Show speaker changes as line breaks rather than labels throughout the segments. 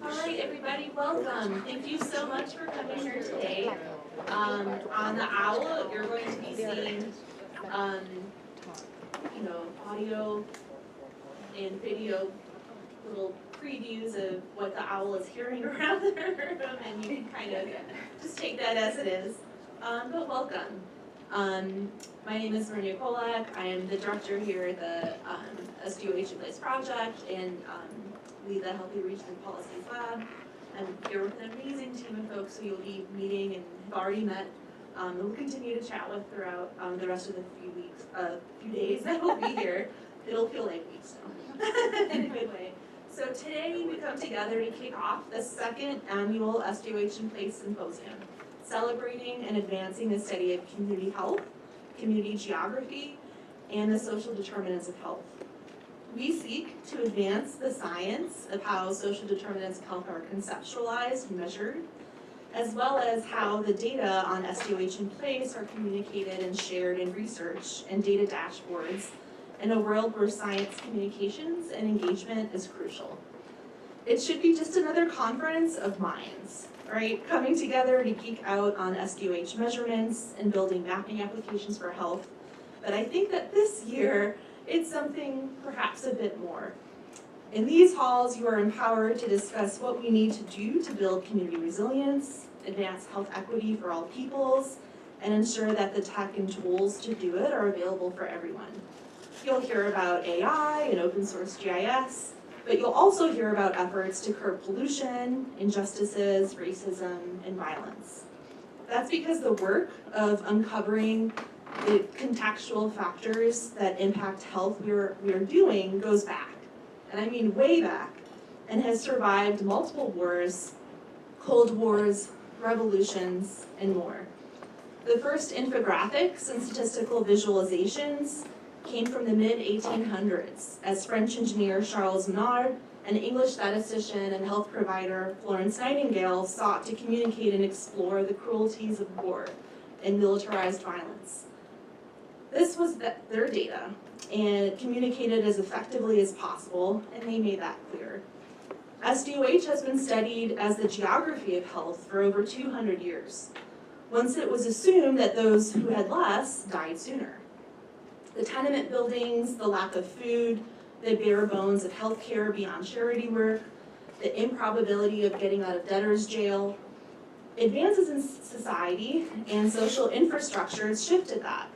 All right, everybody, welcome. Thank you so much for coming here today. On the OWL, you're going to be seeing, audio and video little previews of what the OWL is hearing around the room, and you can kind of just take that as it is. But welcome. My name is Maria Kolak. I am the director here at the SDOH in Place project and lead the Healthy Region Policies Lab. I'm here with an amazing team of folks who you'll be meeting and have already met. And we'll continue to chat with throughout the rest of the few days that we'll be here. It'll feel like weeks now. Anyway, so today we come together to kick off the second annual SDOH in Place Symposium, celebrating and advancing the study of community health, community geography, and the social determinants of health. We seek to advance the science of how social determinants of health are conceptualized and measured, as well as how the data on SDOH in Place are communicated and shared in research and data dashboards in a world where science communications and engagement is crucial. It should be just another conference of minds, right? Coming together to geek out on SDOH measurements and building mapping applications for health. But I think that this year, it's something perhaps a bit more. In these halls, you are empowered to discuss what we need to do to build community resilience, advance health equity for all peoples, and ensure that the tech and tools to do it are available for everyone. You'll hear about AI and open source GIS, but you'll also hear about efforts to curb pollution, injustices, racism, and violence. That's because the work of uncovering the contextual factors that impact health we are doing goes back, and I mean way back, and has survived multiple wars, Cold Wars, revolutions, and more. The first infographics and statistical visualizations came from the mid-1800s as French engineer Charles Minard and English statistician and health provider Florence Nightingale sought to communicate and explore the cruelties of war and militarized violence. This was their data, and communicated as effectively as possible, and they made that clear. SDOH has been studied as the geography of health for over 200 years. Once it was assumed that those who had less died sooner. The tenement buildings, the lack of food, the bare bones of healthcare beyond charity work, the improbability of getting out of debtor's jail. Advances in society and social infrastructures shifted that.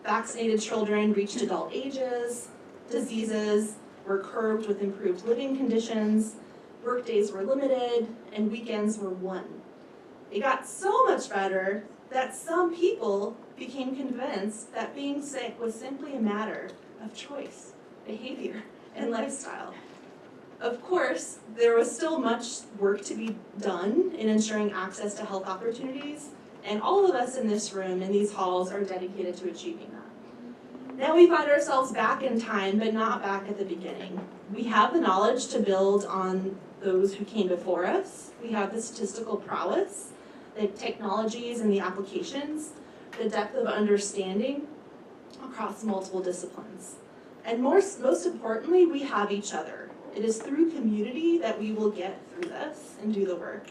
Vaccinated children reached adult ages, diseases were curbed with improved living conditions, workdays were limited, and weekends were won. It got so much better that some people became convinced that being sick was simply a matter of choice, behavior, and lifestyle. Of course, there was still much work to be done in ensuring access to health opportunities, and all of us in this room, in these halls, are dedicated to achieving that. Now we find ourselves back in time, but not back at the beginning. We have the knowledge to build on those who came before us. We have the statistical prowess, the technologies and the applications, the depth of understanding across multiple disciplines. And most importantly, we have each other. It is through community that we will get through this and do the work.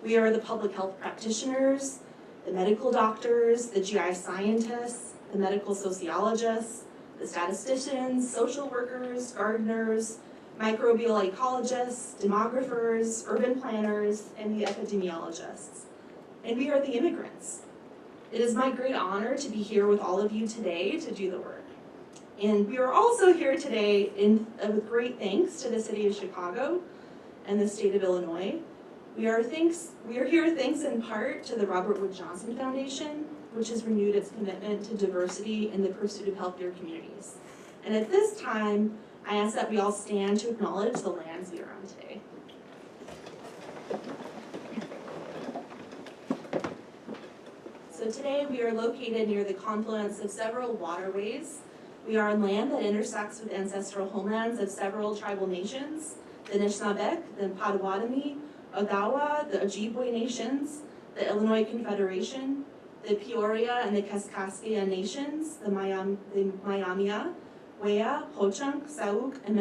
We are the public health practitioners, the medical doctors, the GI scientists, the medical sociologists, the statisticians, social workers, gardeners, microbial ecologists, demographers, urban planners, and the epidemiologists. And we are the immigrants. It is my great honor to be here with all of you today to do the work. And we are also here today with great thanks to the City of Chicago and the State of Illinois. We are here thanks in part to the Robert Wood Johnson Foundation, which has renewed its commitment to diversity in the pursuit of healthier communities. And at this time, I ask that we all stand to acknowledge the lands we are on today. So today we are located near the confluence of several waterways. We are on land that intersects with ancestral homelands of several tribal nations, the Anishinaabeg, the Potawatomi, Odawa, the Ojibwe nations, the Illinois Confederation, the Peoria and the Kaskaskia nations, the Miamia, Wea, Ho-Chunk, Sauk, and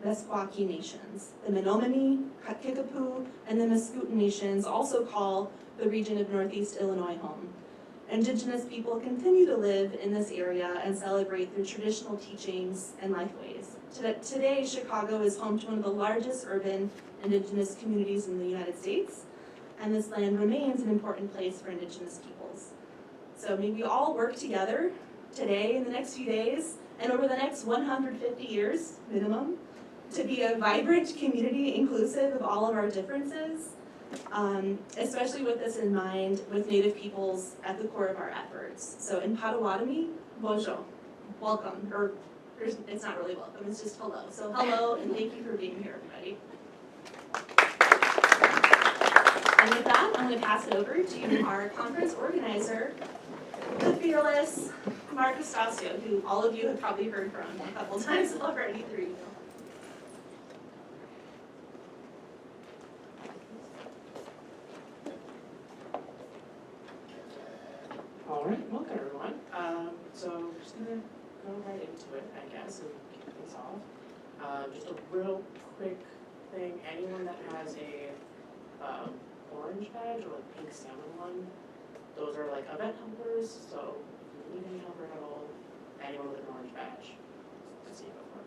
Meskwaki nations. The Menominee, Kickapoo, and the Mascouten nations also call the region of Northeast Illinois home. Indigenous people continue to live in this area and celebrate their traditional teachings and lifeways. Today, Chicago is home to one of the largest urban Indigenous communities in the United States, and this land remains an important place for Indigenous peoples. So may we all work together today, in the next few days, and over the next 150 years, minimum, to be a vibrant community inclusive of all of our differences, especially with this in mind, with Native peoples at the core of our efforts. So in Potawatomi, bonjour, welcome, or it's not really welcome, it's just hello. So hello, and thank you for being here, everybody. And with that, I'm going to pass it over to our conference organizer, the fearless Mark Estasio, who all of you have probably heard from a couple times already through email.
All right, welcome everyone. So we're just gonna go right into it, I guess, and kick things off. Just a real quick thing, anyone that has a orange badge or like pink salmon one, those are like event helpers, so if you need any help at all, anyone with an orange badge, just see before.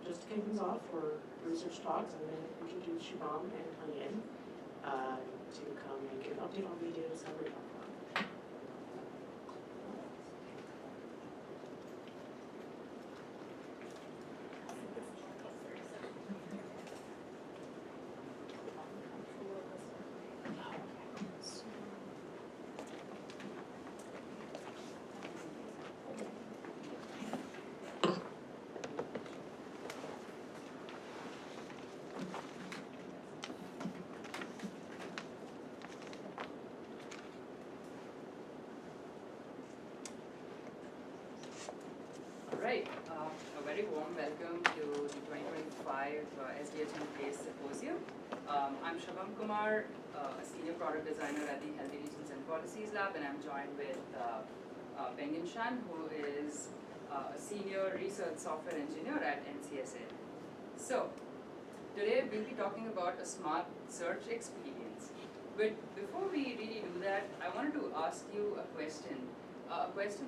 Just to kick things off for research talks, I'm going to introduce Shubham and Onion to come and give an update on the data discovery platform.
Right, a very warm welcome to the 2025 SDOH Place Symposium. I'm Shubham Kumar, a senior product designer at the Healthy Regions and Policies Lab, and I'm joined with Bengen Shan, who is a senior research software engineer at NCSA. So, today we'll be talking about a smart search experience. But before we really do that, I wanted to ask you a question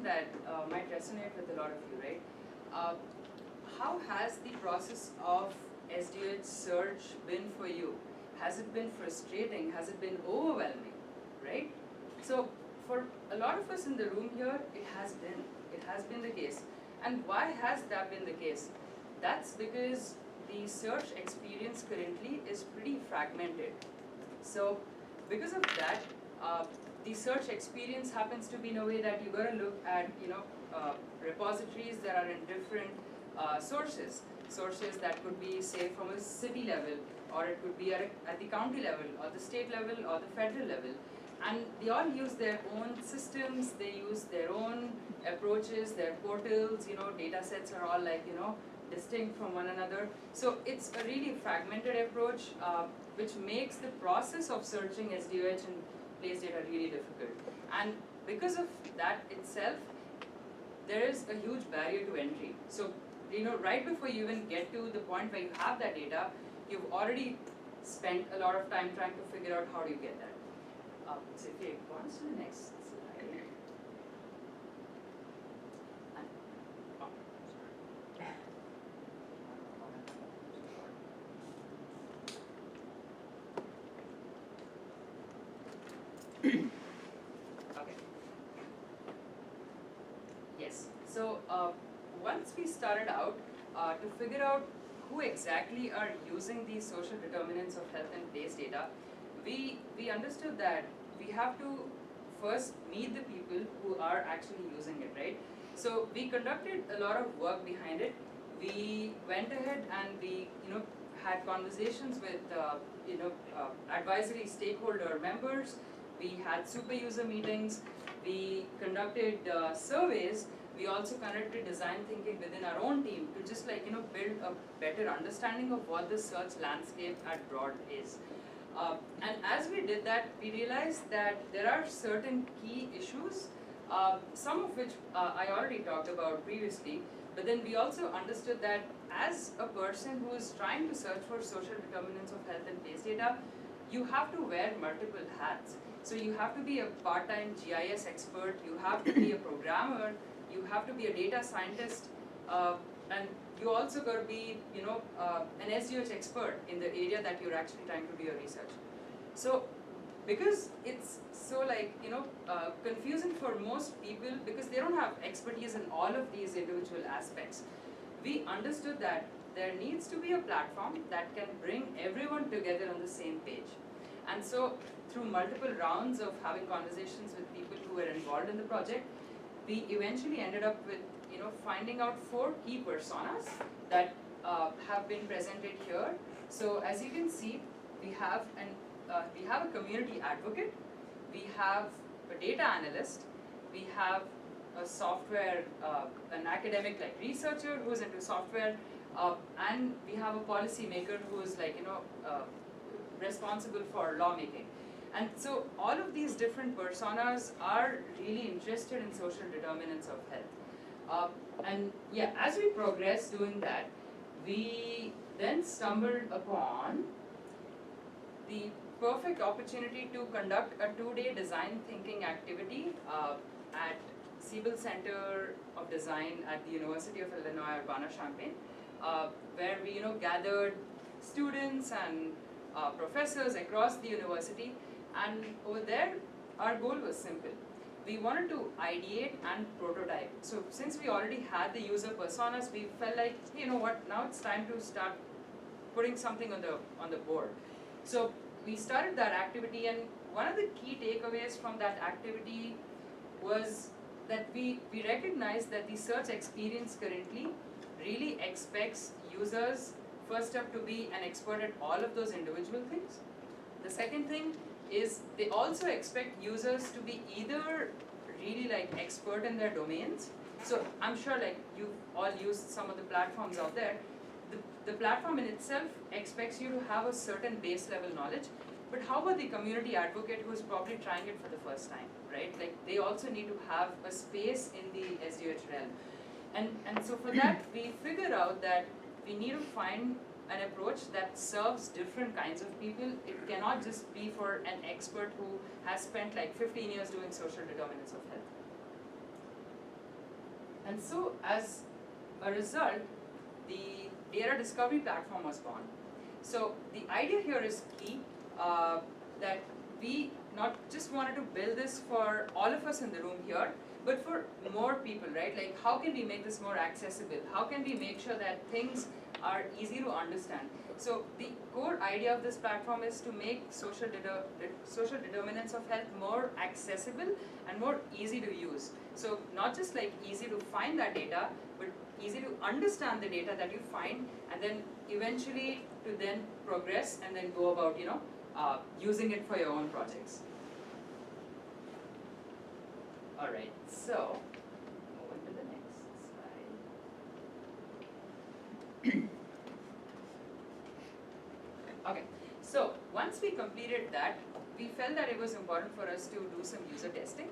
that might resonate with a lot of you, right? How has the process of SDOH search been for you? Has it been frustrating? Has it been overwhelming, right? So for a lot of us in the room here, it has been the case. And why has that been the case? That's because the search experience currently is pretty fragmented. So because of that, the search experience happens to be in a way that you got to look at, repositories that are in different sources that could be, say, from a city level, or it could be at the county level, or the state level, or the federal level. And they all use their own systems, they use their own approaches, their portals, data sets are all like, distinct from one another. So it's a really fragmented approach, which makes the process of searching SDOH and place data really difficult. And because of that itself, there is a huge barrier to entry. So, right before you even get to the point where you have that data, you've already spent a lot of time trying to figure out how do you get that. So if you go on to the next slide. Okay. Yes. So once we started out to figure out who exactly are using these social determinants of health and place data, we understood that we have to first meet the people who are actually using it, right? So we conducted a lot of work behind it. We went ahead and we, had conversations with, advisory stakeholder members. We had super user meetings. We conducted surveys. We also conducted design thinking within our own team to just build a better understanding of what the search landscape at broad is. And as we did that, we realized that there are certain key issues, some of which I already talked about previously, but then we also understood that as a person who is trying to search for social determinants of health and place data, you have to wear multiple hats. So you have to be a part-time GIS expert, you have to be a programmer, you have to be a data scientist, and you also got to be, an SDOH expert in the area that you're actually trying to do your research. So because it's so confusing for most people because they don't have expertise in all of these individual aspects, we understood that there needs to be a platform that can bring everyone together on the same page. And so through multiple rounds of having conversations with people who were involved in the project, we eventually ended up with finding out 4 key personas that have been presented here. So as you can see, we have a community advocate, we have a data analyst, we have a software, an academic like researcher who's into software, and we have a policy maker who's responsible for lawmaking. And so all of these different personas are really interested in social determinants of health. And yeah, as we progress doing that, we then stumbled upon the perfect opportunity to conduct a 2-day design thinking activity at Siebel Center of Design at the University of Illinois Urbana-Champaign, where we gathered students and professors across the university, and over there our goal was simple. We wanted to ideate and prototype. So since we already had the user personas, we felt like, you know what, now it's time to start putting something on the board. So we started that activity, and one of the key takeaways from that activity was that we recognized that the search experience currently really expects users first up to be an expert at all of those individual things. The second thing is they also expect users to be either really expert in their domains. So I'm sure you've all used some of the platforms out there. The platform in itself expects you to have a certain base level knowledge, but how about the community advocate who's probably trying it for the first time, right? They also need to have a space in the SDOH realm. And so for that, we figured out that we need to find an approach that serves different kinds of people. It cannot just be for an expert who has spent 15 years doing social determinants of health. And so as a result, the data discovery platform was born. So the idea here is key, that we not just wanted to build this for all of us in the room here, but for more people, right? How can we make this more accessible? How can we make sure that things are easy to understand? So the core idea of this platform is to make social determinants of health more accessible and more easy to use. So not just easy to find that data, but easy to understand the data that you find, and then eventually to then progress and then go about using it for your own projects. Alright, so move on to the next slide. Okay, so once we completed that, we felt that it was important for us to do some user testing,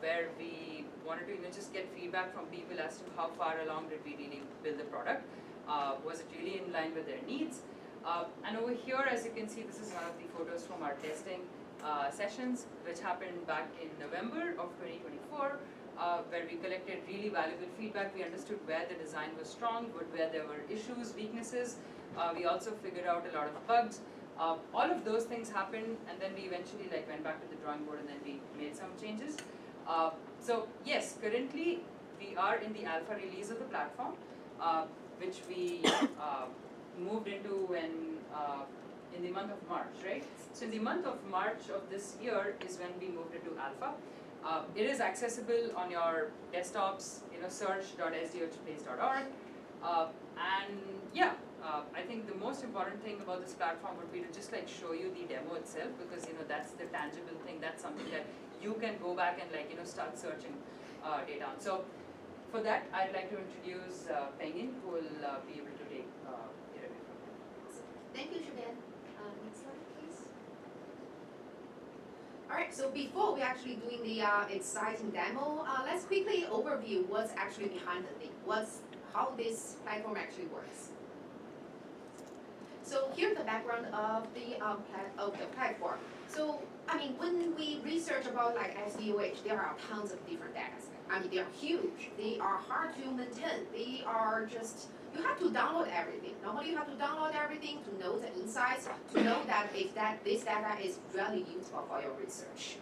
where we wanted to just get feedback from people as to how far along did we really build the product. Was it really in line with their needs? And over here, as you can see, this is one of the photos from our testing sessions, which happened back in November of 2024, where we collected really valuable feedback. We understood where the design was strong, where there were issues, weaknesses. We also figured out a lot of bugs. All of those things happened, and then we eventually went back to the drawing board, and then we made some changes. So yes, currently we are in the alpha release of the platform, which we moved into in the month of March, right? So in the month of March of this year is when we moved into alpha. It is accessible on your desktops, search.sdohplace.org. And yeah, I think the most important thing about this platform would be to just show you the demo itself, because that's the tangible thing. That's something that you can go back and start searching data on. So for that, I'd like to introduce Pengin, who will be able to take it away from here.
Thank you, Shaban. Next slide, please. All right, so before we actually doing the exciting demo, let's quickly overview what's actually behind the thing. how this platform actually works. So here's the background of the platform. So I mean, when we research about like SDOH, there are tons of different data sets. I mean, they are huge. They are hard to maintain. They are just, you have to download everything. Normally, you have to download everything to know the insights, to know that if this data is really useful for your research.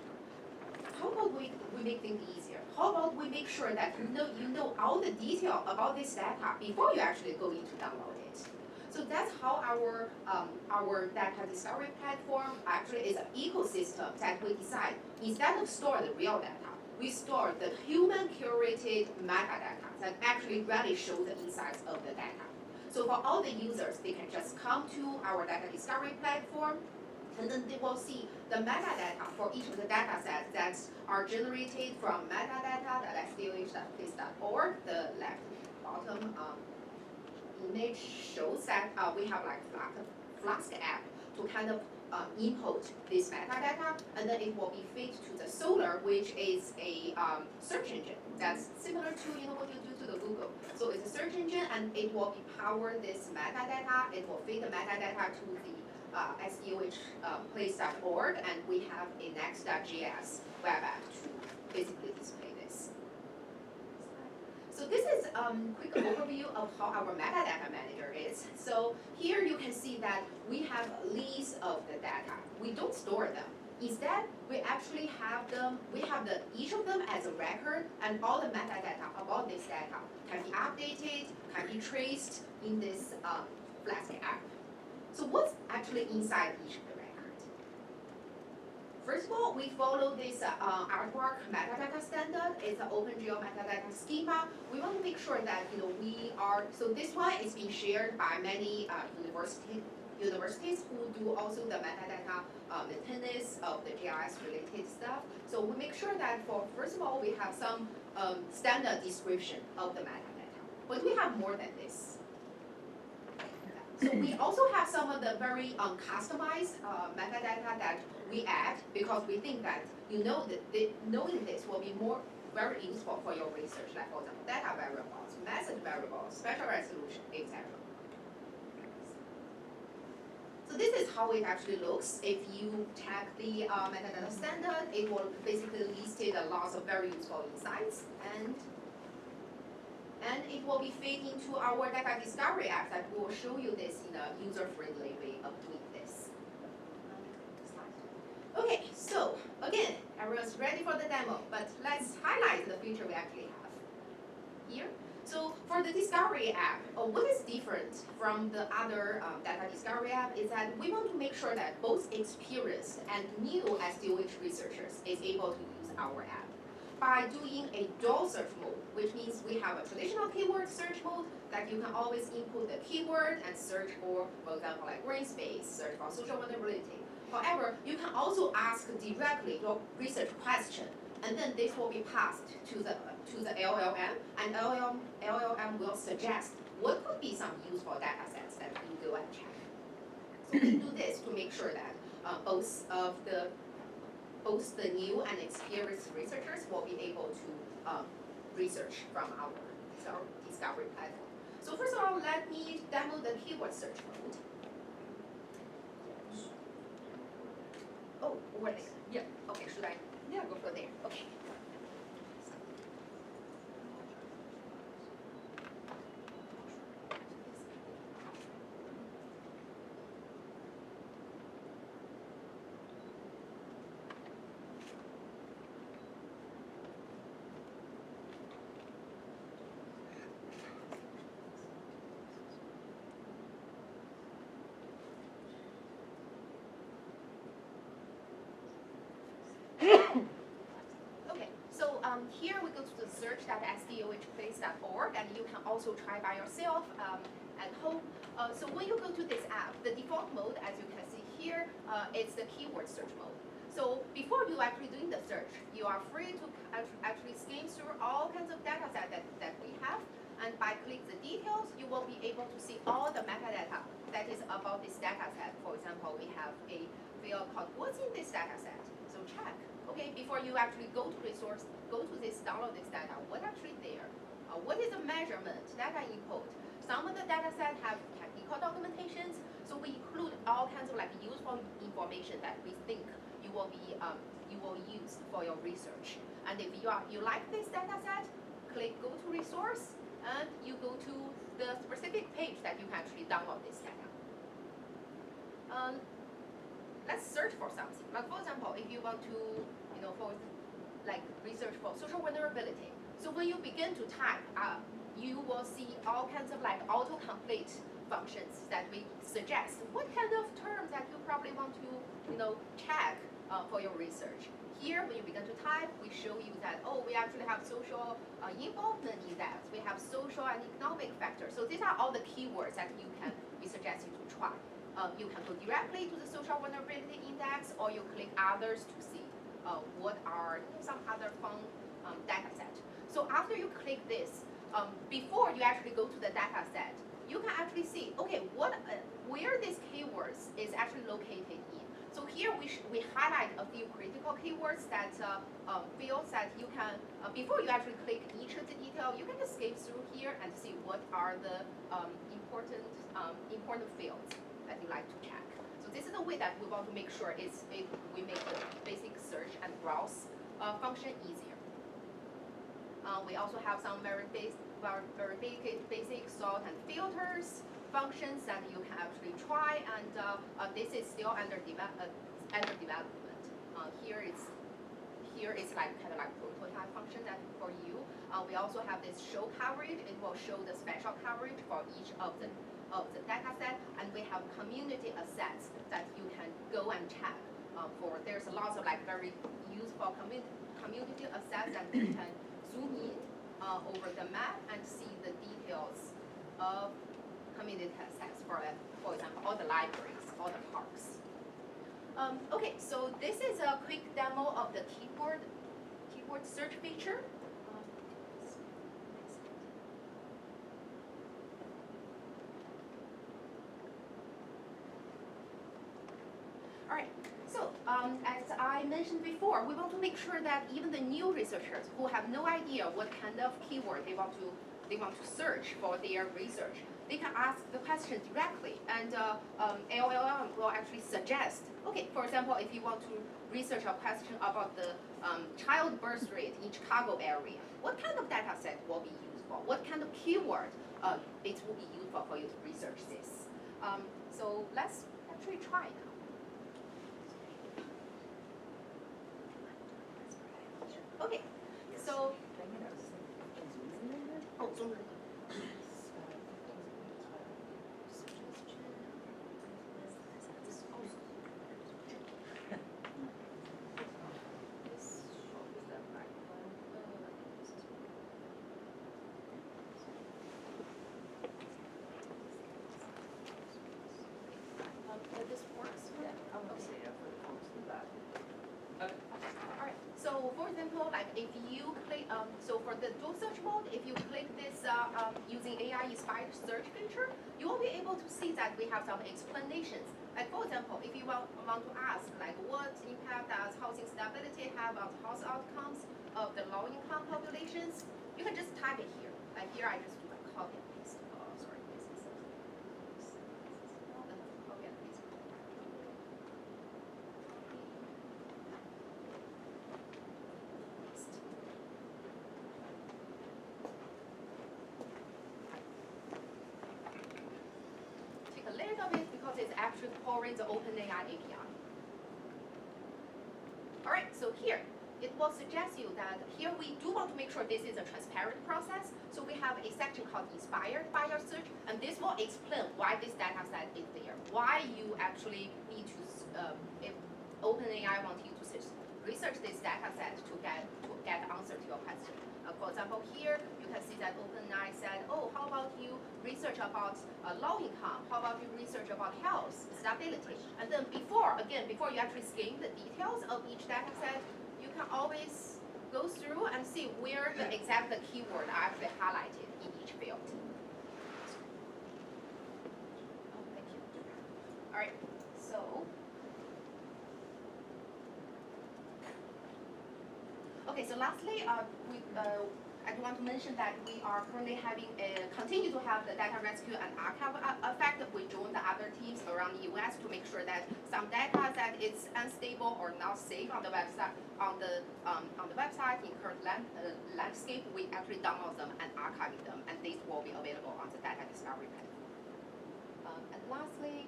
How about we make things easier? How about we make sure that you know all the detail about this data before you actually go in to download it? So that's how our data discovery platform actually is an ecosystem that we decide. Instead of store the real data, we store the human curated metadata that actually really show the insights of the data. So for all the users, they can just come to our data discovery platform, and then they will see the metadata for each of the data sets that are generated from metadata.sdoh.place.org. The left bottom image shows that we have like Flask app to kind of input this metadata, and then it will be fed to the Solar, which is a search engine that's similar to what you do to the Google. So it's a search engine, and it will be power this metadata. It will feed the metadata to the SDOH place.org, and we have a next.js web app to basically display this. So this is a quick overview of how our metadata manager is. So here you can see that we have a list of the data. We don't store them. Instead, we actually have them, each of them as a record, and all the metadata about this data can be updated, can be traced in this Flask app. So what's actually inside each of the records? First of all, we follow this artwork metadata standard. It's an OpenGL metadata schema. We want to make sure that so this one is being shared by many universities who do also the metadata maintenance of the GIS related stuff. So we make sure that first of all, we have some standard description of the metadata. But we have more than this. So we also have some of the very customized metadata that we add because we think that knowing this will be very useful for your research, like for example, data variables, method variables, spatial resolution, etc. So this is how it actually looks. If you tag the metadata standard, it will basically list a lot of very useful insights, and it will be fed into our data discovery app that will show you this in a user-friendly way of doing this. Okay, so again, everyone's ready for the demo, but let's highlight the feature we actually have here. So for the discovery app, what is different from the other data discovery app is that we want to make sure that both experienced and new SDOH researchers is able to use our app by doing a dual search mode, which means we have a traditional keyword search mode that you can always input the keyword and search for example, like green space, search for social vulnerability. However, you can also ask directly your research question, and then this will be passed to the LLM, and LLM will suggest what could be some useful data sets that you go and check. So we do this to make sure that both the new and experienced researchers will be able to research from our discovery platform. So first of all, let me demo the keyword search mode. Oh, over there.
Yeah.
Okay, should I?
Yeah, go for
Go there. Okay. Okay, so here we go to the search.sdohplace.org, and you can also try by yourself at home. So when you go to this app, the default mode, as you can see here, it's the keyword search mode. So before you actually doing the search, you are free to actually scan through all kinds of data sets that we have, and by clicking the details, you will be able to see all the metadata that is about this data set. For example, we have a field called what's in this data set. So check. Okay, before you actually go to resource, go to this, download this data, what actually there? What is the measurement, data input? Some of the data sets have technical documentations, so we include all kinds of like useful information that we think you will use for your research. And if you like this data set, click go to resource, and you go to the specific page that you can actually download this data. Let's search for something. Like for example, if you want to, for like research for social vulnerability. So when you begin to type, you will see all kinds of like autocomplete functions that we suggest. What kind of terms that you probably want to, check for your research? Here, when you begin to type, we show you that, we actually have social involvement index. We have social and economic factors. So these are all the keywords that we suggest you to try. You can go directly to the social vulnerability index, or you click others to see what are some other fun data set. So after you click this, before you actually go to the data set, you can actually see, okay, where these keywords is actually located in. So here we highlight a few critical keywords that fields that you can, before you actually click each of the detail, you can just skip through here and see what are the important fields that you like to check. So this is the way that we want to make sure we make the basic search and browse function easier. We also have some very basic sort and filters functions that you can actually try, and this is still under development. Here is like kind of like prototype function that for you. We also have this show coverage. It will show the special coverage for each of the data set, and we have community assets that you can go and check for. There's lots of like very useful community assets that you can zoom in over the map and see the details of community assets for example, all the libraries, all the parks. Okay, so this is a quick demo of the keyword search feature. All right, so as I mentioned before, we want to make sure that even the new researchers who have no idea what kind of keyword they want to search for their research, they can ask the question directly, and LLM will actually suggest, okay, for example, if you want to research a question about the child birth rate in Chicago area, what kind of data set will be useful? What kind of keyword it will be useful for you to research this? So let's actually try now. Okay, so, this works? Yeah.
Okay.
All right. So for example, like if you click, so for the dual search mode, if you click this using AI-inspired search feature, you will be able to see that we have some explanations. Like for example, if you want to ask like what impact does housing stability have on health outcomes of the low-income populations, you can just type it here. Like here, I just do a copy and paste. Oh, sorry, this is copy and paste. Take a little bit because it's actually calling the OpenAI API. All right, so here, it will suggest you that here we do want to make sure this is a transparent process. So we have a section called inspired by your search, and this will explain why this data set is there, why you actually need to, if OpenAI wants you to research this data set to get answer to your question. For example, here you can see that OpenAI said, oh, how about you research about low income? How about you research about health, stability? And then before you actually scan the details of each data set, you can always go through and see where the exact keyword are actually highlighted in each field. Oh, thank you. All right, so. Okay, so lastly, I do want to mention that we are currently continue to have the data rescue and archive effect. We join the other teams around the US to make sure that some data that is unstable or not safe on the website, in current landscape, we actually download them and archive them, and these will be available on the data discovery platform. And lastly,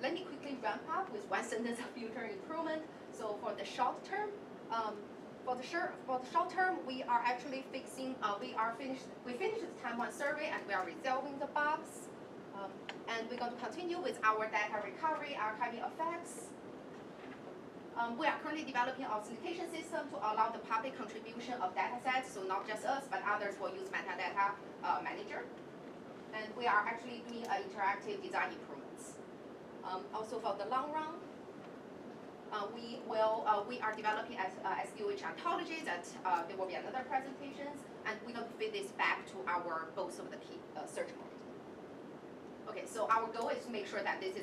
let me quickly wrap up with one sentence of future improvement. So for the short term, we are actually fixing. We finished the time one survey and we are resolving the bugs. And we're going to continue with our data recovery archiving effects. We are currently developing our authentication system to allow the public contribution of data sets, so not just us, but others will use metadata manager. And we are actually doing interactive design improvements. Also for the long run, we are developing SDOH ontologies that there will be another presentations, and we're going to feed this back to both of the key search models. Okay, so our goal is to make sure that this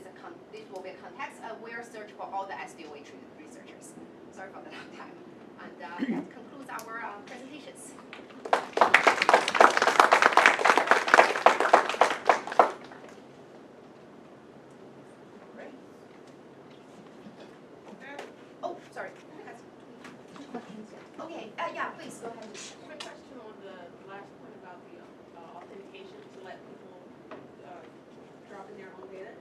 will be a context-aware search for all the SDOH researchers. Sorry for the long time, and that concludes our presentations. Oh, sorry. Okay, yeah, please go ahead.
I have a question on the last point about the authentication to let people drop in their own data.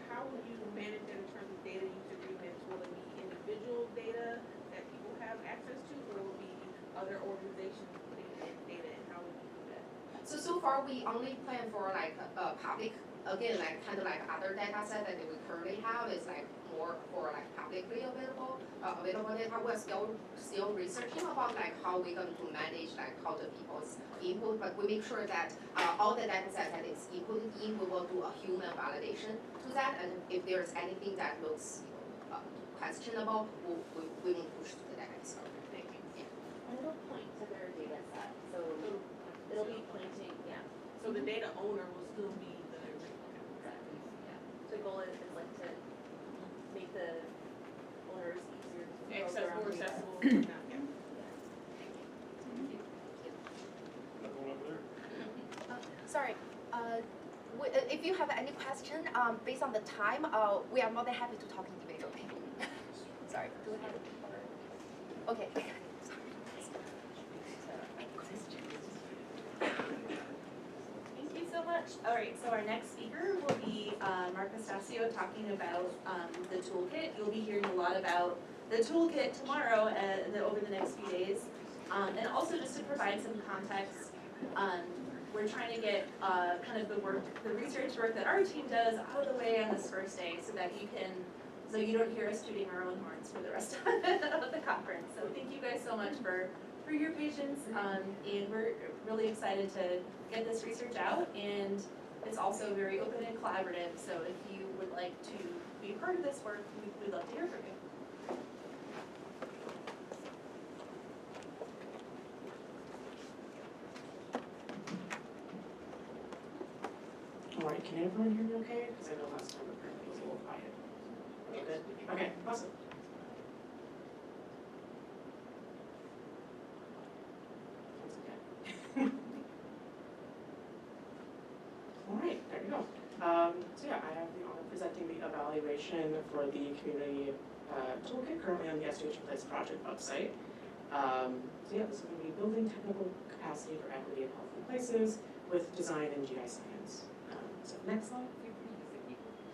How would you manage that in terms of data use agreements? Will it be individual data that people have access to, or will it be other organizations putting in data, and how would you do that?
So far we only plan for like public, again, like kind of like other data set that we currently have is like more for like publicly available data. We're still researching about like how we're going to manage like how the people's input, but we make sure that all the data set that is inputted in, we will do a human validation to that, and if there's anything that looks questionable, we won't push to the data discovery.
Thank you.
And it'll point to their data set, so it'll be pointing, yeah.
So the data owner will still be the.
Exactly, yeah. The goal is like to make the owners easier to
More
data.
accessible. Yeah.
Sorry. If you have any question, based on the time, we are more than happy to talk individually. Sorry. Do we have it? Okay.
Thank you so much. All right, so our next speaker will be Mark Nastasio talking about the toolkit. You'll be hearing a lot about the toolkit tomorrow over the next few days. And also just to provide some context, we're trying to get kind of the research work that our team does out of the way on this first day so you don't hear us tooting our own horns for the rest of the conference. So thank you guys so much for your patience, and we're really excited to get this research out, and it's also very open and collaborative, so if you would like to be a part of this work, we'd love to hear from you.
All right, can everyone hear me okay? Because I know last time it was a little quiet. Good? Okay, awesome. Once again. All right, there we go. So yeah, I have the honor of presenting the evaluation for the community toolkit currently on the SDOH Place project website. So yeah, this is going to be building technical capacity for equity in healthy places with design and GI science. So next slide.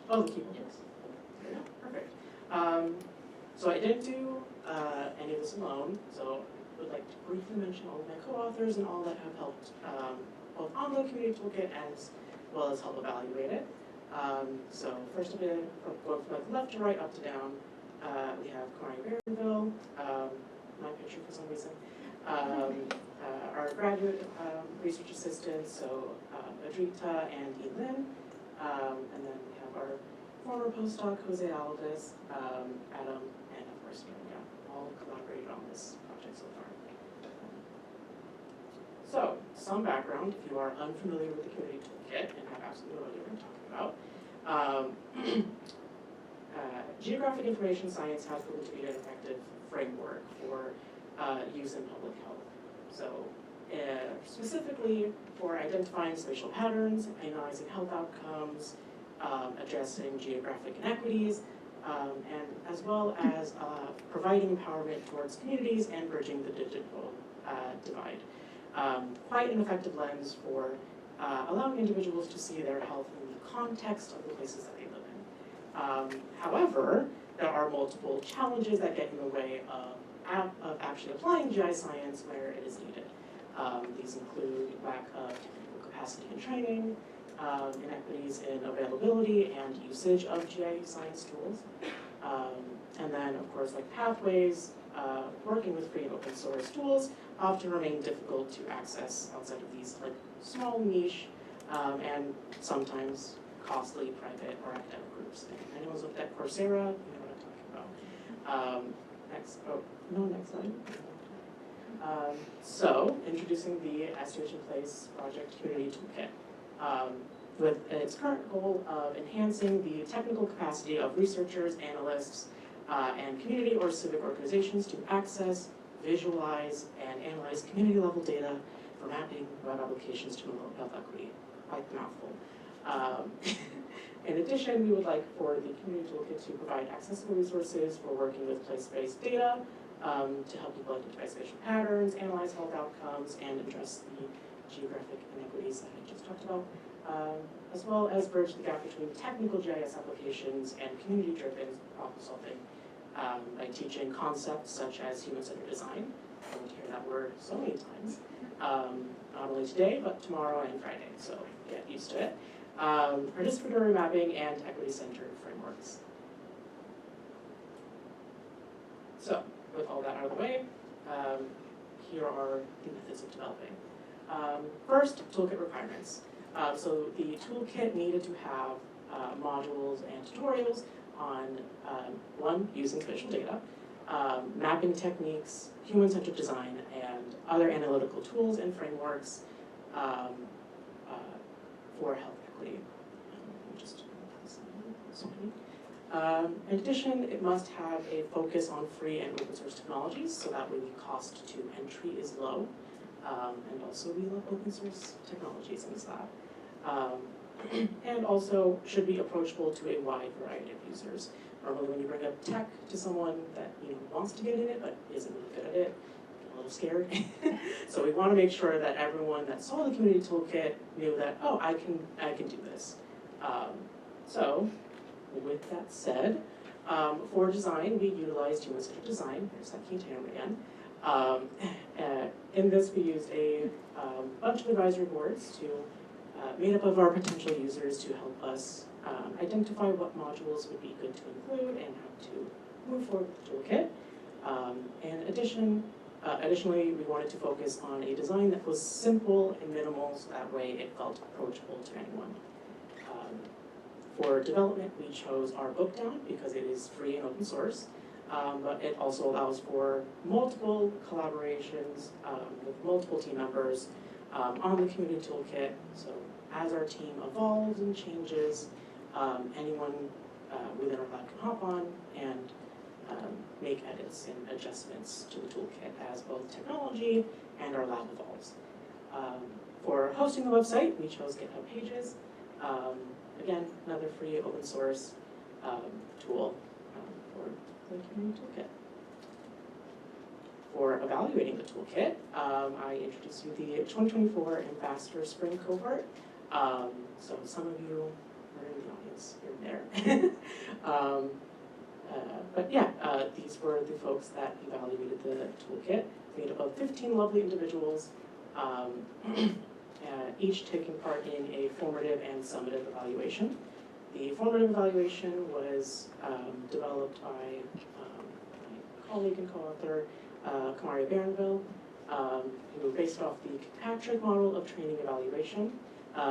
Oh, the keyboard, yes. There we go, perfect. So I didn't do any of this alone, so I would like to briefly mention all of my co-authors and all that have helped both on the community toolkit as well as help evaluate it. So first of all, going from like left to right, up to down, we have Corey Barronville, my picture for some reason, our graduate research assistants, so Adrita and Elin, and then we have our former postdoc, Jose Alves, Adam, and of course, Maria, all collaborated on this project so far. So, some background, if you are unfamiliar with the community toolkit and have absolutely no idea what I'm talking about, geographic information science has proven to be an effective framework for use in public health. So, specifically for identifying spatial patterns, analyzing health outcomes, addressing geographic inequities, and as well as providing empowerment towards communities and bridging the digital divide. Quite an effective lens for allowing individuals to see their health in the context of the places that they live in. However, there are multiple challenges that get in the way of actually applying GI science where it is needed. These include lack of technical capacity and training, inequities in availability and usage of GI science tools, and then of course like pathways, working with free and open source tools often remain difficult to access outside of these like small niche and sometimes costly private or academic groups. If anyone's looked at Coursera, you know what I'm talking about. Next slide. So, introducing the SDOH in Place Project Community Toolkit. With its current goal of enhancing the technical capacity of researchers, analysts, and community or civic organizations to access, visualize, and analyze community-level data for mapping web applications to promote health equity. Quite the mouthful. In addition, we would like for the Community Toolkit to provide accessible resources for working with place-based data to help people identify spatial patterns, analyze health outcomes, and address the geographic inequities that I just talked about, as well as bridge the gap between technical GIS applications and community-driven problem solving by teaching concepts such as human-centered design. I'm going to hear that word so many times, not only today, but tomorrow and Friday, so get used to it. Participatory mapping and equity-centered frameworks. So, with all that out of the way, here are the methods of developing. First, toolkit requirements. So the toolkit needed to have modules and tutorials on, one, using spatial data, mapping techniques, human-centered design, and other analytical tools and frameworks for health equity. In addition, it must have a focus on free and open source technologies, so that way the cost to entry is low. And also we love open source technologies in this lab. And also should be approachable to a wide variety of users. Normally when you bring up tech to someone that wants to get in it but isn't really good at it, get a little scared. So we want to make sure that everyone that saw the community toolkit knew that, oh, I can do this. So with that said, for design, we utilized human-centered design. There's that key term again. In this, we used a bunch of advisory boards made up of our potential users to help us identify what modules would be good to include and how to move forward with the toolkit. Additionally, we wanted to focus on a design that was simple and minimal, so that way it felt approachable to anyone. For development, we chose our book down because it is free and open source. But it also allows for multiple collaborations with multiple team members on the community toolkit. So as our team evolves and changes, anyone within our lab can hop on and make edits and adjustments to the toolkit as both technology and our lab evolves. For hosting the website, we chose GitHub Pages. Again, another free open source tool for the community toolkit. For evaluating the toolkit, I introduced you the 2024 Ambassador Spring Cohort. So some of you are in the audience here and there. But yeah, these were the folks that evaluated the toolkit, made up of 15 lovely individuals, each taking part in a formative and summative evaluation. The formative evaluation was developed by my colleague and co-author, Kamaria Barenville, who based off the Kirkpatrick model of training evaluation,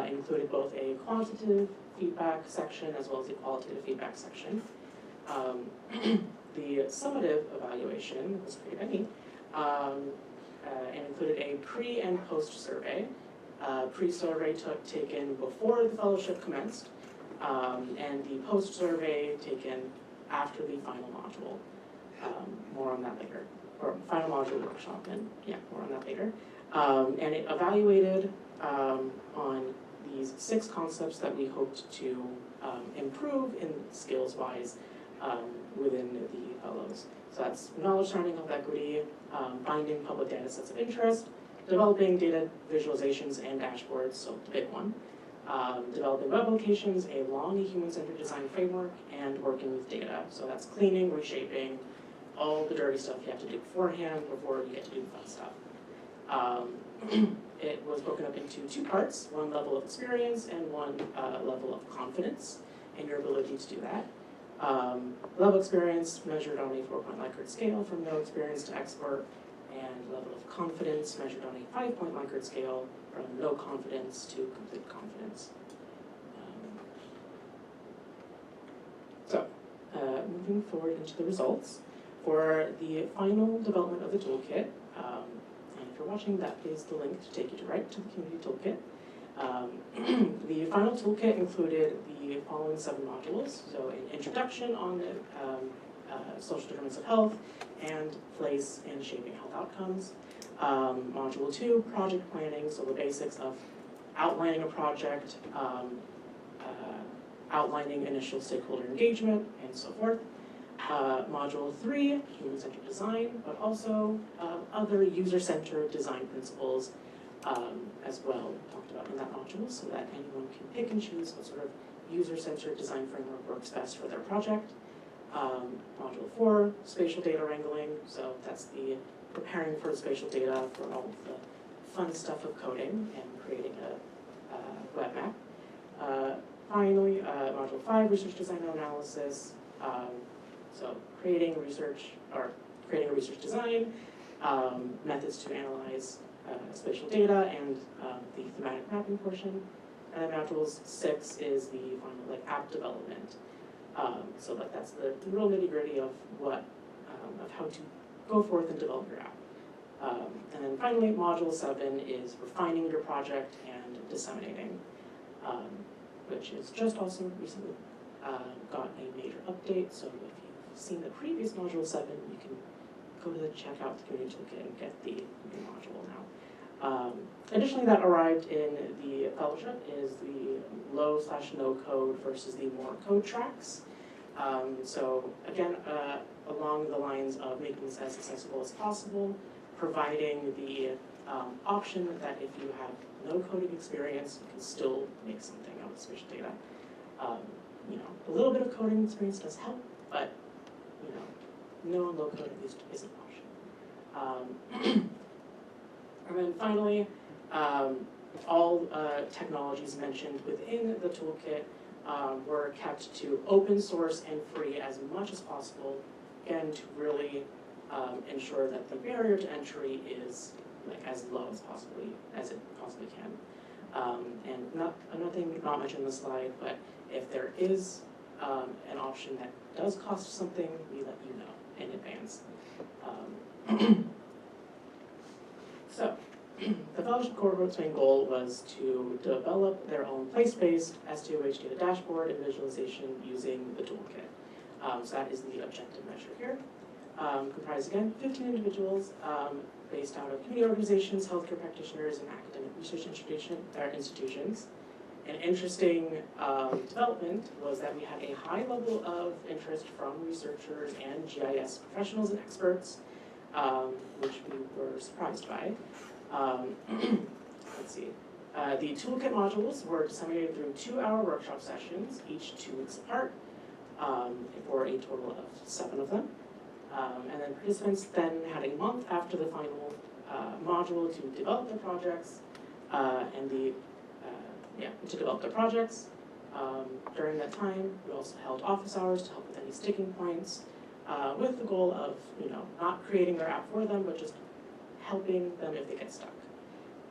included both a quantitative feedback section as well as a qualitative feedback section. The summative evaluation was created by me and included a pre and post survey. Pre-survey taken before the fellowship commenced, and the post-survey taken after the final module. More on that later. Or final module workshop, and yeah, more on that later. And it evaluated on these 6 concepts that we hoped to improve in skills-wise within the fellows. So that's knowledge surrounding health equity, finding public data sets of interest, developing data visualizations and dashboards, so the big one, developing web applications, a long human-centered design framework, and working with data. So that's cleaning, reshaping, all the dirty stuff you have to do beforehand before you get to do the fun stuff. It was broken up into 2 parts, 1 level of experience and 1 level of confidence in your ability to do that. Level of experience measured on a 4-point Likert scale from no experience to expert, and level of confidence measured on a 5-point Likert scale from no confidence to complete confidence. Moving forward into the results. For the final development of the toolkit, and if you're watching, that is the link to take you right to the community toolkit. The final toolkit included the following 7 modules. So an introduction on the social determinants of health and place in shaping health outcomes. Module 2, project planning, so the basics of outlining a project, outlining initial stakeholder engagement, and so forth. Module 3, human-centered design, but also other user-centered design principles as well talked about in that module, so that anyone can pick and choose what sort of user-centered design framework works best for their project. Module 4, spatial data wrangling, so that's the preparing for spatial data for all of the fun stuff of coding and creating a web map. Finally, Module 5, research design and analysis, so creating a research design, methods to analyze spatial data, and the thematic mapping portion. And then Module 6 is the final app development. So that's the real nitty-gritty of what of how to go forth and develop your app. And then finally, Module 7 is refining your project and disseminating, which is just also recently got a major update. So if you've seen the previous Module 7, you can go to check out the community toolkit and get the new module now. Additionally, that arrived in the fellowship is the low/no code versus the more code tracks. So again, along the lines of making this as accessible as possible, providing the option that if you have no coding experience, you can still make something out of spatial data. A little bit of coding experience does help, but no and low code at least is an option. And then finally, all technologies mentioned within the toolkit were kept to open source and free as much as possible, again, to really ensure that the barrier to entry is as low as it possibly can. And another thing not mentioned in the slide, but if there is an option that does cost something, we let you know in advance. So, the fellowship cohort's main goal was to develop their own place-based SDOH data dashboard and visualization using the toolkit. So that is the objective measure here. Comprised again 15 individuals based out of community organizations, healthcare practitioners, and academic research institutions. An interesting development was that we had a high level of interest from researchers and GIS professionals and experts, which we were surprised by. Let's see. The toolkit modules were disseminated through 2-hour workshop sessions, each 2 weeks apart, for a total of 7 of them. And then participants then had a month after the final module to develop their projects, During that time, we also held office hours to help with any sticking points, with the goal of not creating their app for them, but just helping them if they get stuck.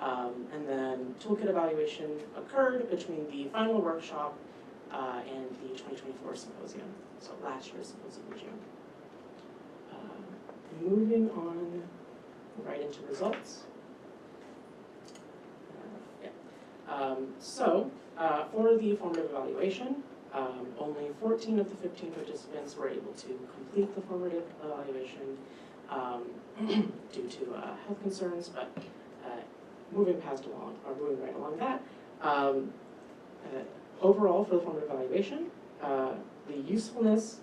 And then toolkit evaluation occurred between the final workshop and the 2024 Symposium, so last year's Symposium in June. Moving on right into results. For the formative evaluation, only 14 of the 15 participants were able to complete the formative evaluation due to health concerns, but moving right along that, overall for the formative evaluation, the usefulness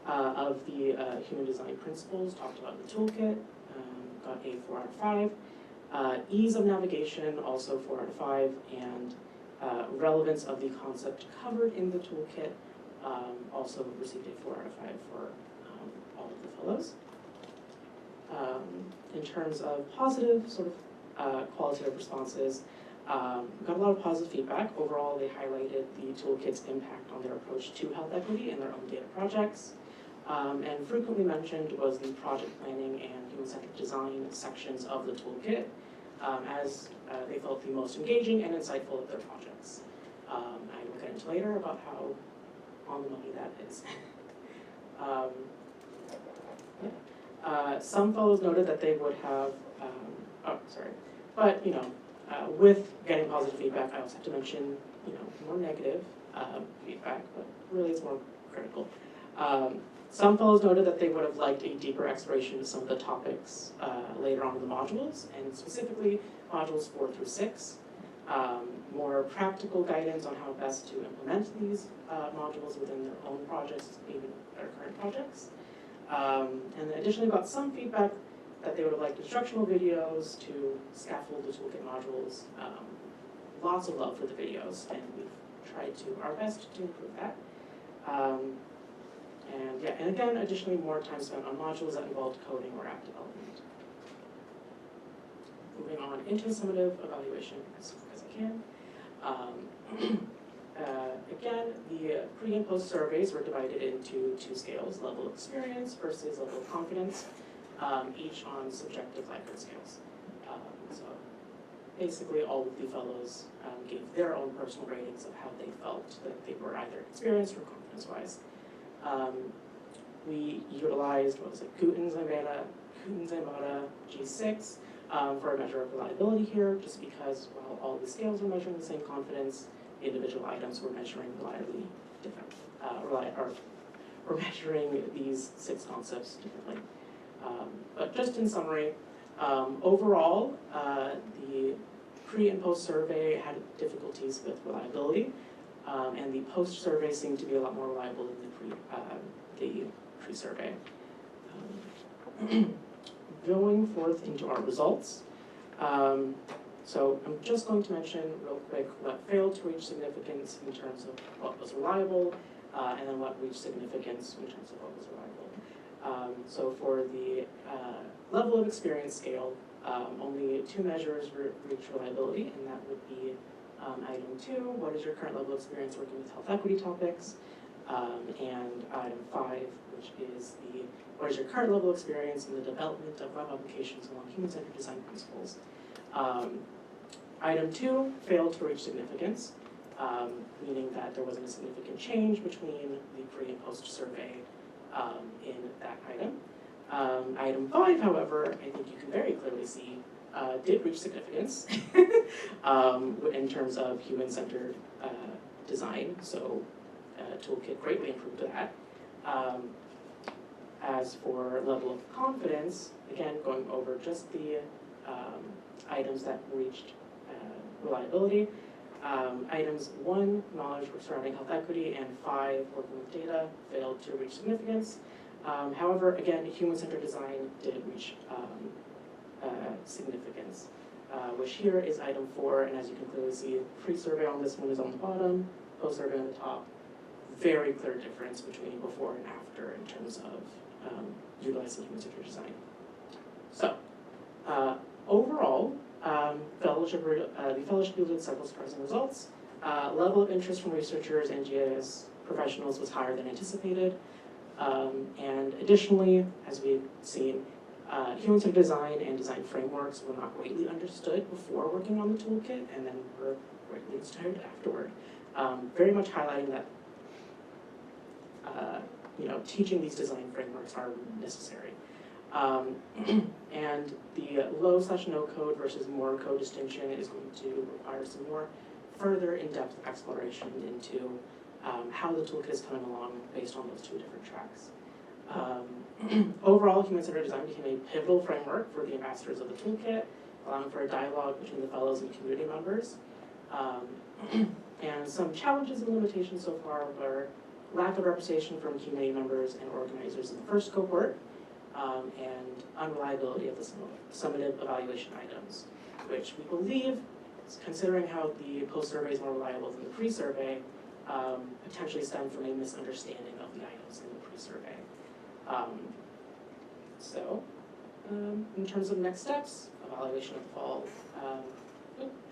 of the human design principles talked about in the toolkit, got a 4 out of 5. Ease of navigation, also 4 out of 5, and relevance of the concept covered in the toolkit, also received a 4 out of 5 for all of the fellows. In terms of positive sort of qualitative responses, got a lot of positive feedback. Overall, they highlighted the toolkit's impact on their approach to health equity in their own data projects. And frequently mentioned was the project planning and human-centered design sections of the toolkit, as they felt the most engaging and insightful of their projects. I will get into later about how on the money that is. Some fellows noted that they would have, but with getting positive feedback, I also have to mention, more negative feedback, but really it's more critical. Some fellows noted that they would have liked a deeper exploration of some of the topics later on in the modules, and specifically modules 4 through 6. More practical guidance on how best to implement these modules within their own projects, even their current projects. And additionally got some feedback that they would have liked instructional videos to scaffold the toolkit modules. Lots of love for the videos, and we've tried our best to improve that. And again, additionally, more time spent on modules that involved coding or app development. Moving on into summative evaluation as I can. Again, the pre and post surveys were divided into 2 scales, level of experience versus level of confidence, each on subjective Likert scales. So basically all of the fellows gave their own personal ratings of how they felt that they were either experienced or confidence-wise. We utilized, Guten-Zambada G6 for a measure of reliability here, just because while all the scales were measuring the same confidence, individual items were measuring reliably different, we're measuring these 6 concepts differently. But just in summary, overall, the pre and post survey had difficulties with reliability, and the post survey seemed to be a lot more reliable than the pre-survey. Going forth into our results. So I'm just going to mention real quick what failed to reach significance in terms of what was reliable, and then what reached significance in terms of what was reliable. So for the level of experience scale, only 2 measures reach reliability, and that would be item 2, what is your current level of experience working with health equity topics, and item 5, which is what is your current level of experience in the development of web applications along human-centered design principles. Item 2 failed to reach significance, meaning that there wasn't a significant change between the pre and post survey in that item. Item 5, however, I think you can very clearly see did reach significance in terms of human-centered design, so Toolkit greatly improved that. As for level of confidence, again, going over just the items that reached reliability, items 1, knowledge surrounding health equity, and 5, working with data, failed to reach significance. However, again, human-centered design did reach significance, which here is item 4, and as you can clearly see, pre-survey on this one is on the bottom, post-survey on the top. Very clear difference between before and after in terms of utilizing human-centered design. So, overall, the fellowship yielded several surprising results. Level of interest from researchers and GIS professionals was higher than anticipated. And additionally, as we've seen, human-centered design and design frameworks were not greatly understood before working on the toolkit, and then were greatly inspired afterward. Very much highlighting that teaching these design frameworks are necessary. And the low/no code versus more code distinction is going to require some more further in-depth exploration into how the toolkit is coming along based on those 2 different tracks. Overall, human-centered design became a pivotal framework for the ambassadors of the toolkit, allowing for a dialogue between the fellows and community members. And some challenges and limitations so far were lack of representation from community members and organizers in the first cohort, and unreliability of the summative evaluation items, which we believe, considering how the post-survey is more reliable than the pre-survey, potentially stem from a misunderstanding of the items in the pre-survey. In terms of next steps, evaluation of the fall,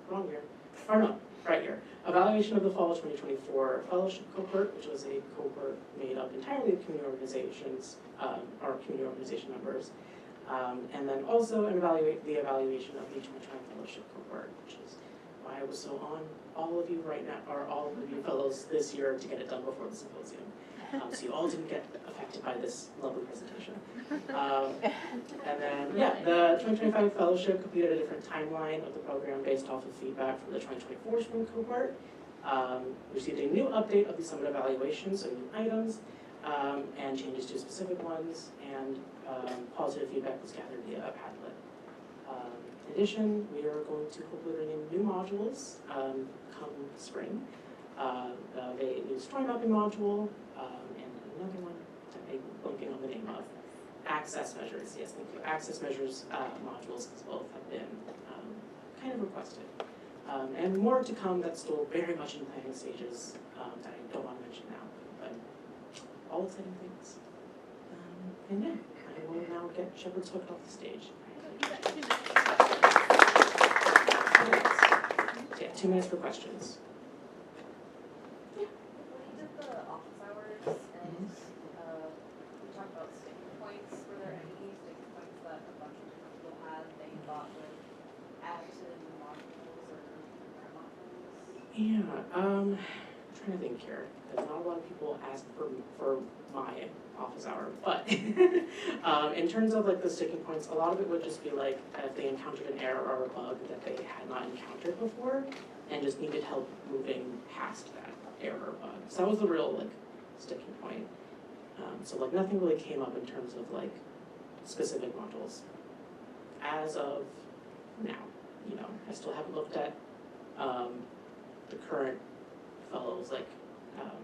wrong year, or no, right year. Evaluation of the fall 2024 fellowship cohort, which was a cohort made up entirely of community organizations, or community organization members. And then also the evaluation of the 2020 fellowship cohort, which is why I was so on all of you right now, or all of you fellows this year to get it done before the symposium. So you all didn't get affected by this lovely presentation. And then, the 2025 fellowship completed a different timeline of the program based off of feedback from the 2024 spring cohort. Received a new update of the summit evaluation, so new items, and changes to specific ones, and positive feedback was gathered via a Padlet. In addition, we are going to hopefully bring in new modules come spring. A new story mapping module, and another one that I'm blanking on the name of. Access measures, yes, thank you. Access measures modules, because both have been kind of requested. And more to come that's still very much in planning stages that I don't want to mention now, but all exciting things. And yeah, I will now get Shepherd's Hook off the stage. Yeah, 2 minutes for questions.
When you did the office hours and we talked about sticking points, were there any sticking points that a bunch of different people had that you thought would add to the modules or current modules?
Yeah, I'm trying to think here. There's not a lot of people ask for my office hour, but in terms of like the sticking points, a lot of it would just be like if they encountered an error or a bug that they had not encountered before and just needed help moving past that error or bug. So that was the real like sticking point. So like nothing really came up in terms of like specific modules. As of now, I still haven't looked at the current fellows like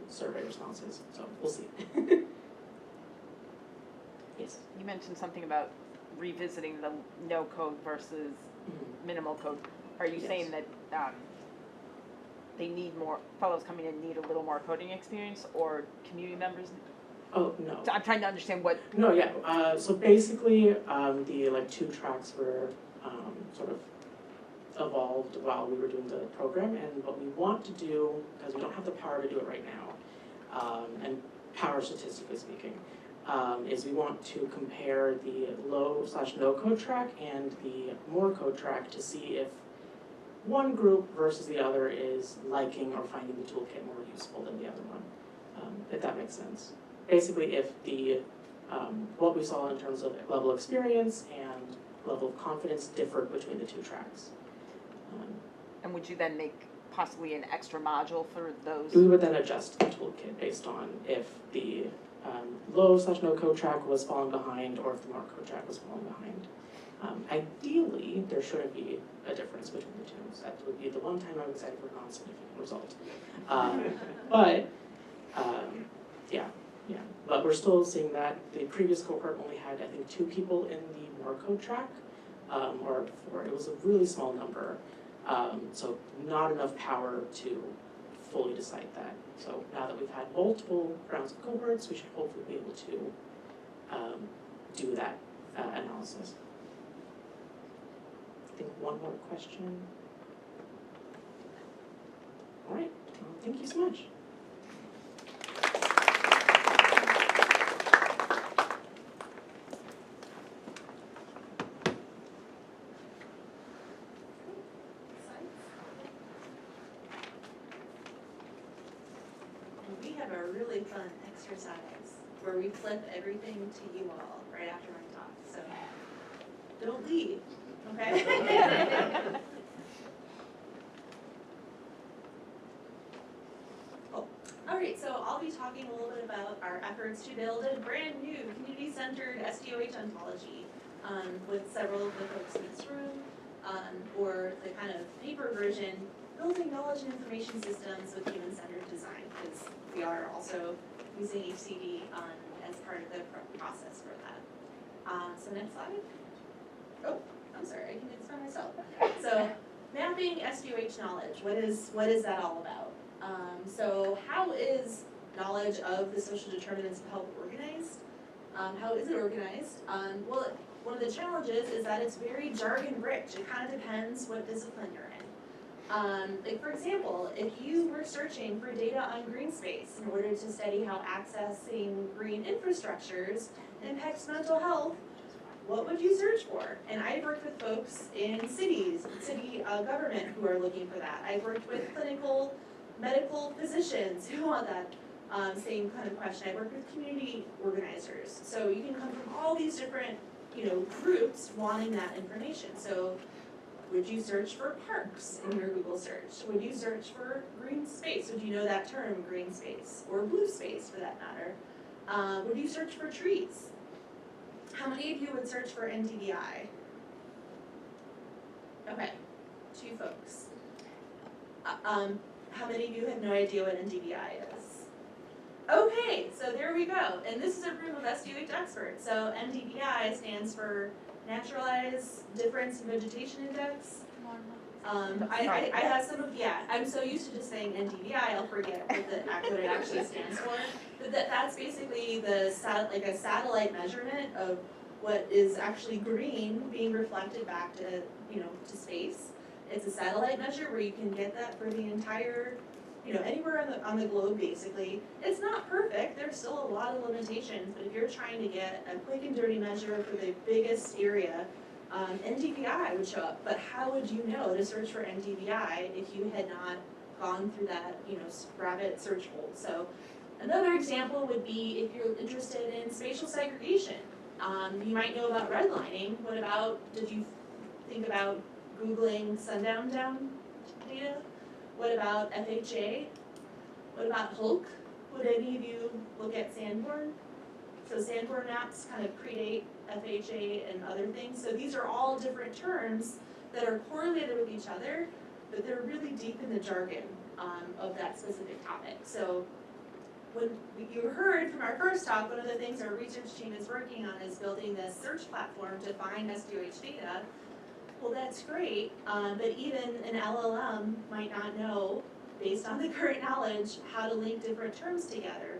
survey responses, so we'll see. Yes.
You mentioned something about revisiting the no code versus minimal code. Are you saying that they need more, fellows coming in need a little more coding experience, or community members?
Oh, no.
So I'm trying to understand what.
No, yeah. So basically, the like 2 tracks were sort of evolved while we were doing the program, and what we want to do, because we don't have the power to do it right now, and power statistically speaking, is we want to compare the low/no code track and the more code track to see if one group versus the other is liking or finding the toolkit more useful than the other one, if that makes sense. Basically, if the what we saw in terms of level of experience and level of confidence differed between the 2 tracks.
And would you then make possibly an extra module for those?
We would then adjust the toolkit based on if the low/no code track was falling behind or if the more code track was falling behind. Ideally, there shouldn't be a difference between the 2. So that would be the one time I'm excited for a non-significant result. Yeah. But we're still seeing that the previous cohort only had, I think, 2 people in the more code track, or 4. It was a really small number. So not enough power to fully decide that. So now that we've had multiple rounds of cohorts, we should hopefully be able to do that analysis. I think one more question. All right, well, thank you so much.
We have a really fun exercise where we flip everything to you all right after my talk, so don't leave, okay? Cool. All right, so I'll be talking a little bit about our efforts to build a brand new community-centered SDOH ontology with several of the folks in this room. or the kind of paper version, building knowledge and information systems with human-centered design, because we are also using HCD as part of the process for that. So next slide. Oh, I'm sorry, I can do this by myself. So mapping SDOH knowledge, what is that all about? So how is knowledge of the social determinants of health organized? How is it organized? Well, one of the challenges is that it's very jargon rich. It kind of depends what discipline you're in. Like for example, if you were searching for data on green space in order to study how accessing green infrastructures impacts mental health, what would you search for? And I've worked with folks in city government who are looking for that. I've worked with clinical medical physicians who want that same kind of question. I've worked with community organizers. So you can come from all these different, groups wanting that information. So would you search for parks in your Google search? Would you search for green space? Would you know that term, green space, or blue space for that matter? Would you search for trees? How many of you would search for NDVI? Okay, 2 folks. How many of you have no idea what NDVI is? Okay, so there we go. And this is a room of SDOH experts. So NDVI stands for Naturalized Difference in Vegetation Index. I have some of, I'm so used to just saying NDVI, I'll forget what it actually stands for. But that's basically a satellite measurement of what is actually green being reflected back to, to space. It's a satellite measure where you can get that for the entire, anywhere on the globe basically. It's not perfect, there's still a lot of limitations, but if you're trying to get a quick and dirty measure for the biggest area, NDVI would show up. But how would you know to search for NDVI if you had not gone through that, rabbit search hole? So another example would be if you're interested in spatial segregation. You might know about redlining. What about, did you think about Googling sundown down data? What about FHA? What about Hulk? Would any of you look at Sanborn? So Sanborn maps kind of predate FHA and other things. So these are all different terms that are correlated with each other, but they're really deep in the jargon of that specific topic. So when you heard from our first talk, one of the things our research team is working on is building this search platform to find SDOH data. Well, that's great, but even an LLM might not know, based on the current knowledge, how to link different terms together.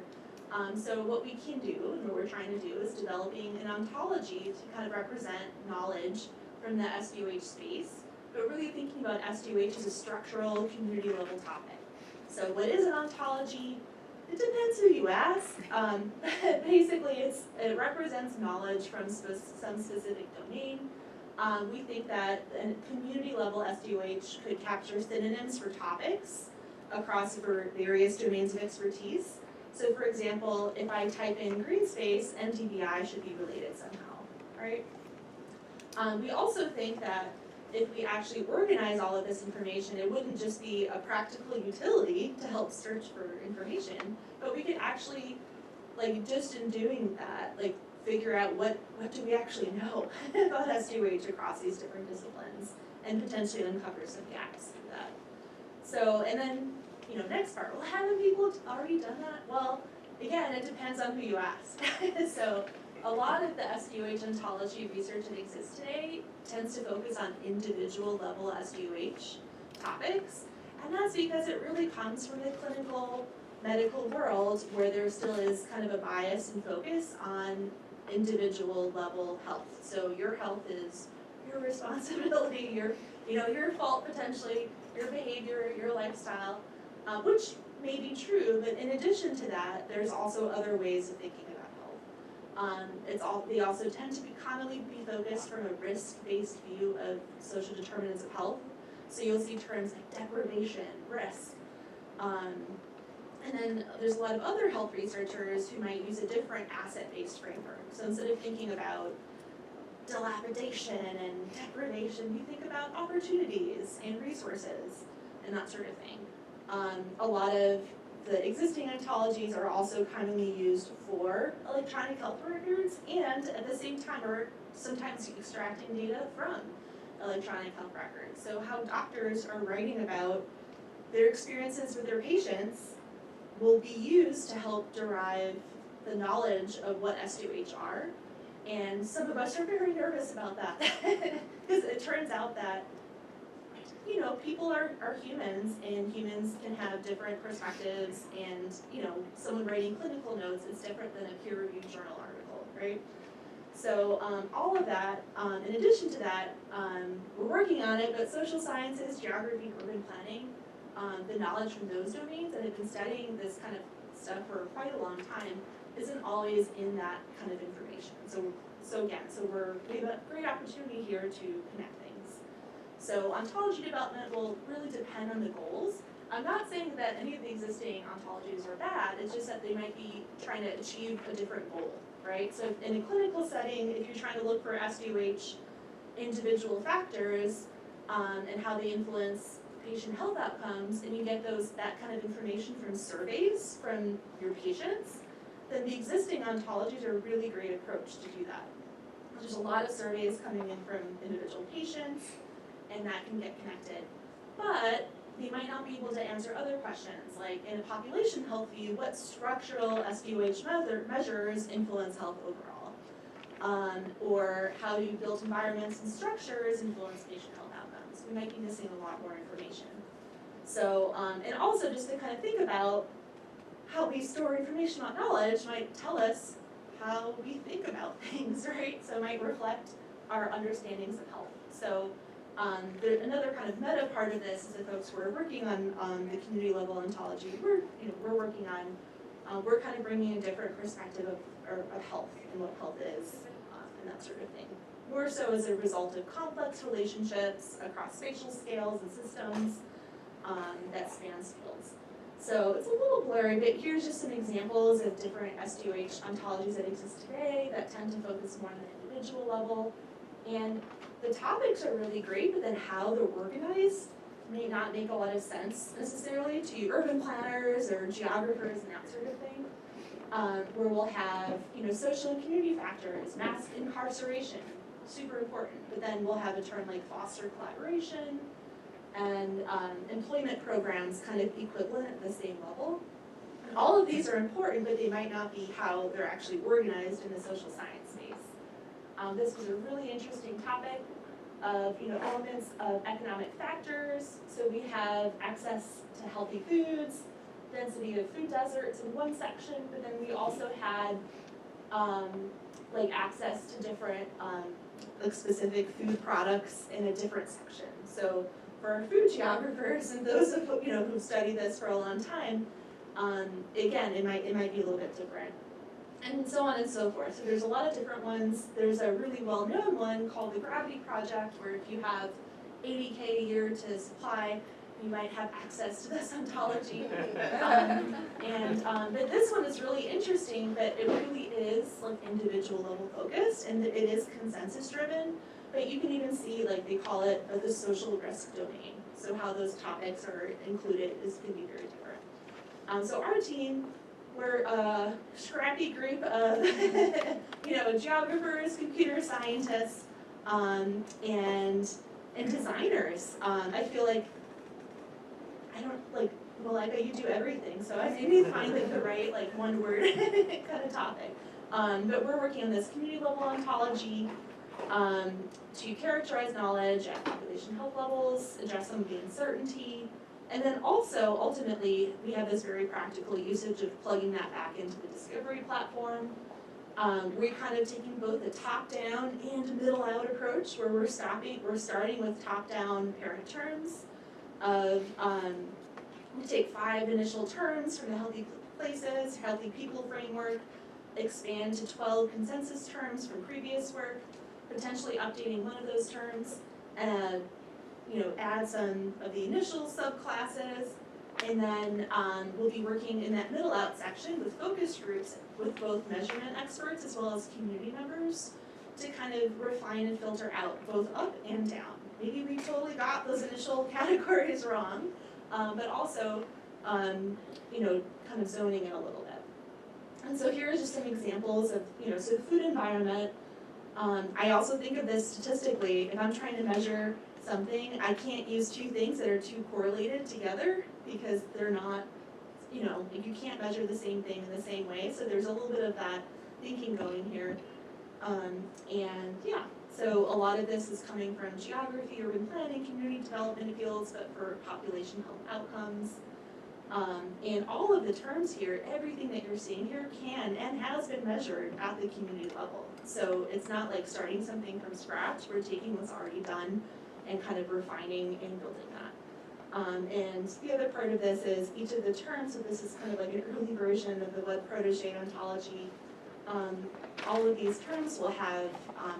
So what we can do, and what we're trying to do, is developing an ontology to kind of represent knowledge from the SDOH space, but really thinking about SDOH as a structural, community-level topic. So what is an ontology? It depends who you ask. Basically, it represents knowledge from some specific domain. We think that a community-level SDOH could capture synonyms for topics across various domains of expertise. So for example, if I type in green space, NDVI should be related somehow, right? We also think that if we actually organize all of this information, it wouldn't just be a practical utility to help search for information, but we could actually, just in doing that, figure out what do we actually know about SDOH across these different disciplines, and potentially uncover some gaps through that. So, and then, next part, well, haven't people already done that? Well, again, it depends on who you ask. So, a lot of the SDOH ontology research that exists today tends to focus on individual level SDOH topics, and that's because it really comes from the clinical medical world where there still is kind of a bias and focus on individual level health. So your health is your responsibility, your fault potentially, your behavior, your lifestyle, which may be true, but in addition to that, there's also other ways of thinking about health. They also tend to commonly be focused from a risk-based view of social determinants of health. So you'll see terms like deprivation, risk. And then there's a lot of other health researchers who might use a different asset-based framework. So instead of thinking about dilapidation and deprivation, you think about opportunities and resources and that sort of thing. A lot of the existing ontologies are also commonly used for electronic health records, and at the same time are sometimes extracting data from electronic health records. So how doctors are writing about their experiences with their patients will be used to help derive the knowledge of what SDOH are. And some of us are very nervous about that, because it turns out that, you know, people are humans, and humans can have different perspectives, and, you know, someone writing clinical notes is different than a peer-reviewed journal article, right? So all of that, in addition to that, we're working on it, but social sciences, geography, and urban planning, the knowledge from those domains that have been studying this kind of stuff for quite a long time isn't always in that kind of information. So we have a great opportunity here to connect things. So ontology development will really depend on the goals. I'm not saying that any of the existing ontologies are bad, it's just that they might be trying to achieve a different goal, right? So in a clinical setting, if you're trying to look for SDOH individual factors and how they influence patient health outcomes, and you get that kind of information from surveys from your patients, then the existing ontologies are a really great approach to do that. There's a lot of surveys coming in from individual patients, and that can get connected. But they might not be able to answer other questions, like in a population health view, what structural SDOH measures influence health overall? Or how do built environments and structures influence patient health outcomes? We might be missing a lot more information. So, and also just to kind of think about how we store information about knowledge might tell us how we think about things, right? So it might reflect our understandings of health. So another kind of meta part of this is the folks who are working on the community level ontology. We're working on, we're kind of bringing a different perspective of health and what health is and that sort of thing. More so as a result of complex relationships across spatial scales and systems that spans fields. So it's a little blurry, but here's just some examples of different SDOH ontologies that exist today that tend to focus more on the individual level. And the topics are really great, but then how they're organized may not make a lot of sense necessarily to urban planners or geographers and that sort of thing. Where we'll have, social and community factors, mass incarceration, super important, but then we'll have a term like foster collaboration, and employment programs kind of equivalent at the same level. And all of these are important, but they might not be how they're actually organized in the social science space. This was a really interesting topic of elements of economic factors. So we have access to healthy foods, density of food deserts in one section, but then we also had access to different specific food products in a different section. So for our food geographers and those who've studied this for a long time, again, it might be a little bit different. And so on and so forth. So there's a lot of different ones. There's a really well-known one called the Gravity Project, where if you have 80K a year to supply, you might have access to this ontology. But this one is really interesting, but it really is individual level focused, and it is consensus driven. But you can even see, they call it the social risk domain. So how those topics are included can be very different. So our team, we're a scrappy group of geographers, computer scientists, and designers. I feel like Malika, you do everything, so I maybe find the right one word kind of topic. But we're working on this community level ontology to characterize knowledge at population health levels, address some of the uncertainty, and then also ultimately we have this very practical usage of plugging that back into the discovery platform. We're kind of taking both a top-down and middle-out approach, where we're starting with top-down parent terms of we take 5 initial terms from the Healthy Places, Healthy People framework, expand to 12 consensus terms from previous work, potentially updating one of those terms, and add some of the initial subclasses, and then we'll be working in that middle out section with focus groups with both measurement experts as well as community members to kind of refine and filter out both up and down. Maybe we totally got those initial categories wrong, but also, kind of zoning in a little bit. And so here are just some examples of, so food environment, I also think of this statistically, if I'm trying to measure something, I can't use two things that are too correlated together because they're not, you know, like you can't measure the same thing in the same way, so there's a little bit of that thinking going here. And yeah, so a lot of this is coming from geography, urban planning, community development fields, but for population health outcomes. And all of the terms here, everything that you're seeing here can and has been measured at the community level. So it's not like starting something from scratch, we're taking what's already done and kind of refining and building that. And the other part of this is each of the terms, so this is kind of like an early version of the web protege ontology. All of these terms will have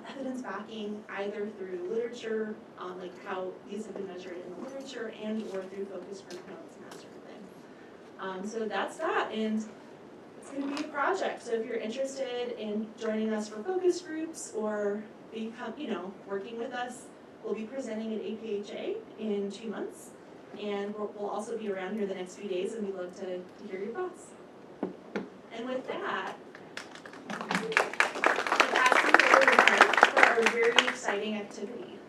evidence backing either through literature, like how these have been measured in the literature, and or through focus group notes and that sort of thing. So that's that, and it's going to be a project. So if you're interested in joining us for focus groups or become, you know, working with us, we'll be presenting at APHA in 2 months, and we'll also be around here the next few days, and we'd love to hear your thoughts. And with that, I'm asking for a very exciting activity.